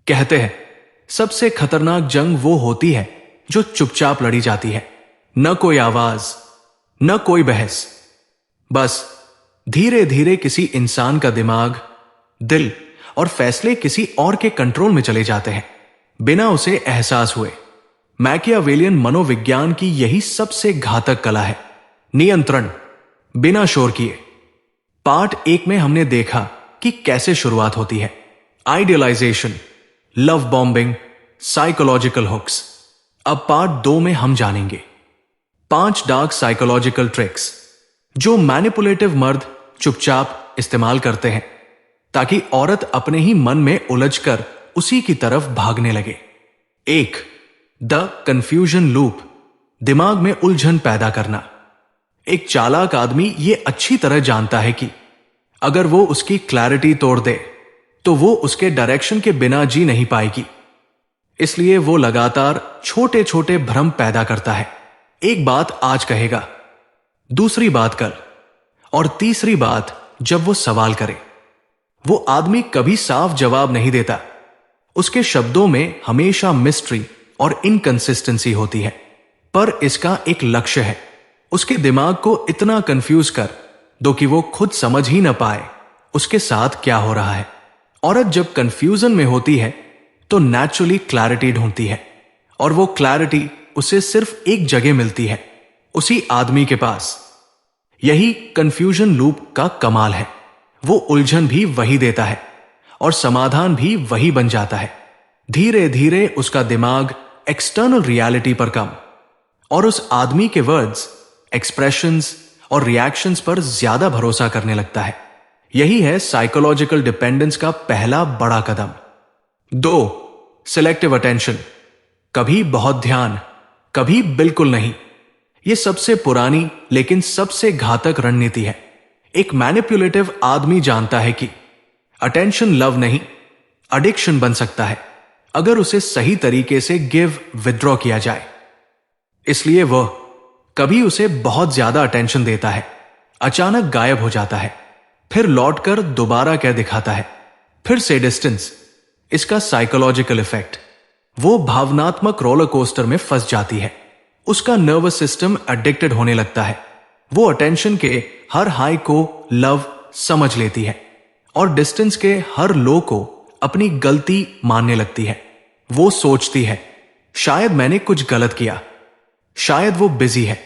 कहते हैं सबसे खतरनाक जंग वो होती है जो चुपचाप लड़ी जाती है। न कोई आवाज, न कोई बहस, बस धीरे धीरे किसी इंसान का दिमाग, दिल और फैसले किसी और के कंट्रोल में चले जाते हैं बिना उसे एहसास हुए। मैकियावेलियन मनोविज्ञान की यही सबसे घातक कला है, नियंत्रण बिना शोर किए। पार्ट 1 में हमने देखा कि कैसे शुरुआत होती है, idealization, love bombing, psychological hooks. अब पार्ट 2 में हम जानेंगे 5 डार्क साइकोलॉजिकल ट्रिक्स जो मैनिपुलेटिव मर्द चुपचाप इस्तेमाल करते हैं ताकि औरत अपने ही मन में उलझकर उसी की तरफ भागने लगे। 1. द कंफ्यूजन लूप, दिमाग में उलझन पैदा करना। एक चालाक आदमी यह अच्छी तरह जानता है कि अगर वो उसकी क्लैरिटी तोड़ दे तो वो उसके डायरेक्शन के बिना जी नहीं पाएगी। इसलिए वो लगातार छोटे छोटे भ्रम पैदा करता है। एक बात आज कहेगा, दूसरी बात कल, और तीसरी बात जब वो सवाल करे। वो आदमी कभी साफ जवाब नहीं देता, उसके शब्दों में हमेशा मिस्ट्री और इनकंसिस्टेंसी होती है। पर इसका एक लक्ष्य है, उसके दिमाग को इतना कंफ्यूज कर दो कि वो खुद समझ ही ना पाए उसके साथ क्या हो रहा है। औरत जब कंफ्यूजन में होती है तो नेचुरली क्लैरिटी ढूंढती है, और वो क्लैरिटी उसे सिर्फ एक जगह मिलती है, उसी आदमी के पास। यही कंफ्यूजन लूप का कमाल है, वो उलझन भी वही देता है और समाधान भी वही बन जाता है। धीरे धीरे उसका दिमाग एक्सटर्नल रियलिटी पर कम और उस आदमी के वर्ड्स, एक्सप्रेशंस और रिएक्शंस पर ज्यादा भरोसा करने लगता है। यही है साइकोलॉजिकल डिपेंडेंस का पहला बड़ा कदम। 2. सिलेक्टिव अटेंशन, कभी बहुत ध्यान, कभी बिल्कुल नहीं। यह सबसे पुरानी लेकिन सबसे घातक रणनीति है। एक मैनिपुलेटिव आदमी जानता है कि अटेंशन लव नहीं, एडिक्शन बन सकता है अगर उसे सही तरीके से गिव विथड्रॉ किया जाए। इसलिए वह कभी उसे बहुत ज्यादा अटेंशन देता है, अचानक गायब हो जाता है, फिर लौटकर दोबारा क्या दिखाता है, फिर से डिस्टेंस। इसका साइकोलॉजिकल इफेक्ट, वो भावनात्मक रोलर कोस्टर में फंस जाती है। उसका नर्वस सिस्टम एडिक्टेड होने लगता है। वो अटेंशन के हर हाई को लव समझ लेती है और डिस्टेंस के हर लो को अपनी गलती मानने लगती है। वो सोचती है शायद मैंने कुछ गलत किया, शायद वो बिजी है,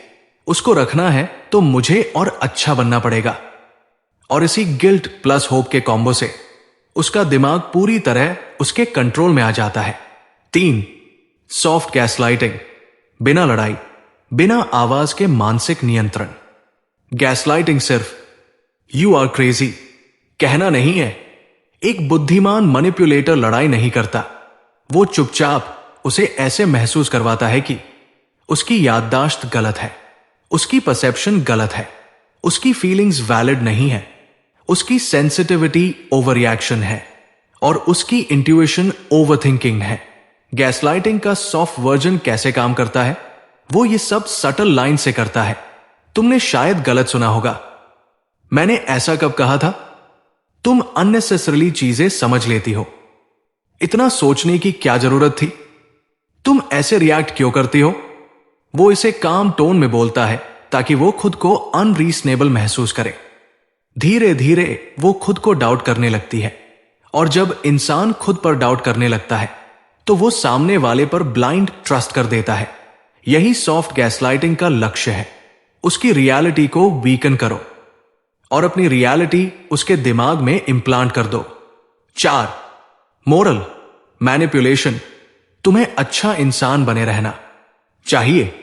उसको रखना है तो मुझे और अच्छा बनना पड़ेगा। और इसी गिल्ट प्लस होप के कॉम्बो से उसका दिमाग पूरी तरह उसके कंट्रोल में आ जाता है। 3. सॉफ्ट गैसलाइटिंग, बिना लड़ाई, बिना आवाज के मानसिक नियंत्रण। गैसलाइटिंग सिर्फ यू आर क्रेजी कहना नहीं है। एक बुद्धिमान मैनिपुलेटर लड़ाई नहीं करता, वो चुपचाप उसे ऐसे महसूस करवाता है कि उसकी याददाश्त गलत है, उसकी परसेप्शन गलत है, उसकी फीलिंग्स वैलिड नहीं है, उसकी सेंसिटिविटी ओवर रिएक्शन है और उसकी इंट्यूशन ओवरथिंकिंग है। गैसलाइटिंग का सॉफ्ट वर्जन कैसे काम करता है? वो ये सब सटल लाइन से करता है। तुमने शायद गलत सुना होगा, मैंने ऐसा कब कहा था? तुम अननेसेसरली चीजें समझ लेती हो, इतना सोचने की क्या जरूरत थी? तुम ऐसे रिएक्ट क्यों करती हो? वो इसे काम टोन में बोलता है ताकि वो खुद को अनरीजनेबल महसूस करे। धीरे धीरे वो खुद को डाउट करने लगती है, और जब इंसान खुद पर डाउट करने लगता है तो वो सामने वाले पर ब्लाइंड ट्रस्ट कर देता है। यही सॉफ्ट गैसलाइटिंग का लक्ष्य है। उसकी रियलिटी को वीकन करो और अपनी रियलिटी उसके दिमाग में इंप्लांट कर दो। 4. मोरल मैनिपुलेशन, तुम्हें अच्छा इंसान बने रहना चाहिए।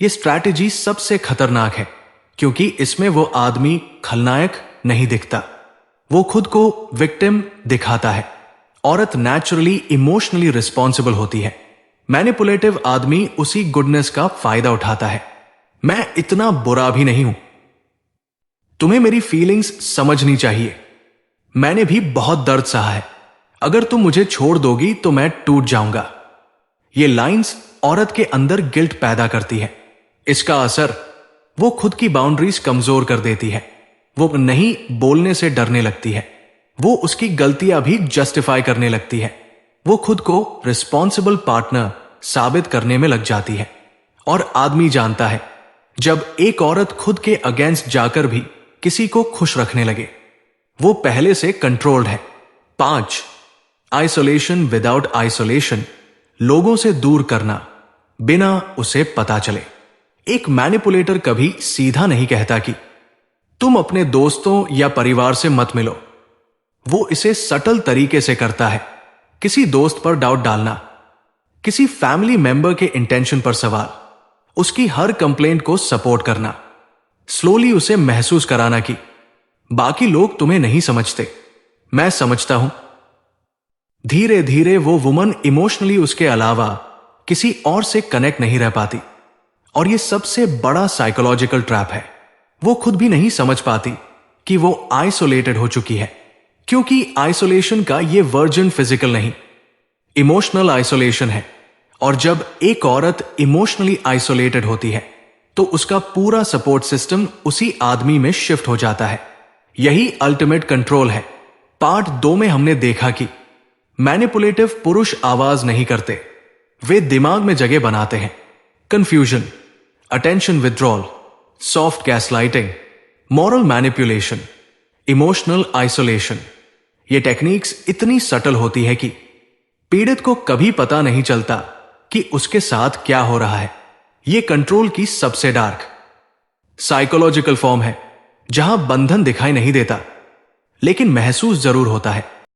यह स्ट्रैटेजी सबसे खतरनाक है क्योंकि इसमें वो आदमी खलनायक नहीं दिखता, वो खुद को विक्टिम दिखाता है। औरत नेचुरली इमोशनली रिस्पॉन्सिबल होती है, मैनिपुलेटिव आदमी उसी गुडनेस का फायदा उठाता है। मैं इतना बुरा भी नहीं हूं, तुम्हें मेरी फीलिंग्स समझनी चाहिए, मैंने भी बहुत दर्द सहा है, अगर तुम मुझे छोड़ दोगी तो मैं टूट जाऊंगा। ये लाइंस औरत के अंदर गिल्ट पैदा करती है। इसका असर, वो खुद की बाउंड्रीज कमजोर कर देती है, वो नहीं बोलने से डरने लगती है, वो उसकी गलतियां भी जस्टिफाई करने लगती है, वो खुद को रिस्पॉन्सिबल पार्टनर साबित करने में लग जाती है। और आदमी जानता है, जब एक औरत खुद के अगेंस्ट जाकर भी किसी को खुश रखने लगे, वो पहले से कंट्रोल्ड है। 5. आइसोलेशन विदाउट आइसोलेशन, लोगों से दूर करना बिना उसे पता चले। एक मैनिपुलेटर कभी सीधा नहीं कहता कि तुम अपने दोस्तों या परिवार से मत मिलो। वो इसे सटल तरीके से करता है। किसी दोस्त पर डाउट डालना, किसी फैमिली मेंबर के इंटेंशन पर सवाल, उसकी हर कंप्लेंट को सपोर्ट करना, स्लोली उसे महसूस कराना कि बाकी लोग तुम्हें नहीं समझते, मैं समझता हूं। धीरे धीरे वो वुमन इमोशनली उसके अलावा किसी और से कनेक्ट नहीं रह पाती। और यह सबसे बड़ा साइकोलॉजिकल ट्रैप है। वो खुद भी नहीं समझ पाती कि वो आइसोलेटेड हो चुकी है, क्योंकि आइसोलेशन का ये वर्जन फिजिकल नहीं, इमोशनल आइसोलेशन है। और जब एक औरत इमोशनली आइसोलेटेड होती है तो उसका पूरा सपोर्ट सिस्टम उसी आदमी में शिफ्ट हो जाता है। यही अल्टीमेट कंट्रोल है। पार्ट 2 में हमने देखा कि मैनिपुलेटिव पुरुष आवाज नहीं करते, वे दिमाग में जगह बनाते हैं। Confusion, attention withdrawal, soft gaslighting, moral manipulation, emotional isolation. ये टेक्निक्स इतनी सटल होती है कि पीड़ित को कभी पता नहीं चलता कि उसके साथ क्या हो रहा है। यह कंट्रोल की सबसे डार्क साइकोलॉजिकल फॉर्म है, जहां बंधन दिखाई नहीं देता, लेकिन महसूस जरूर होता है।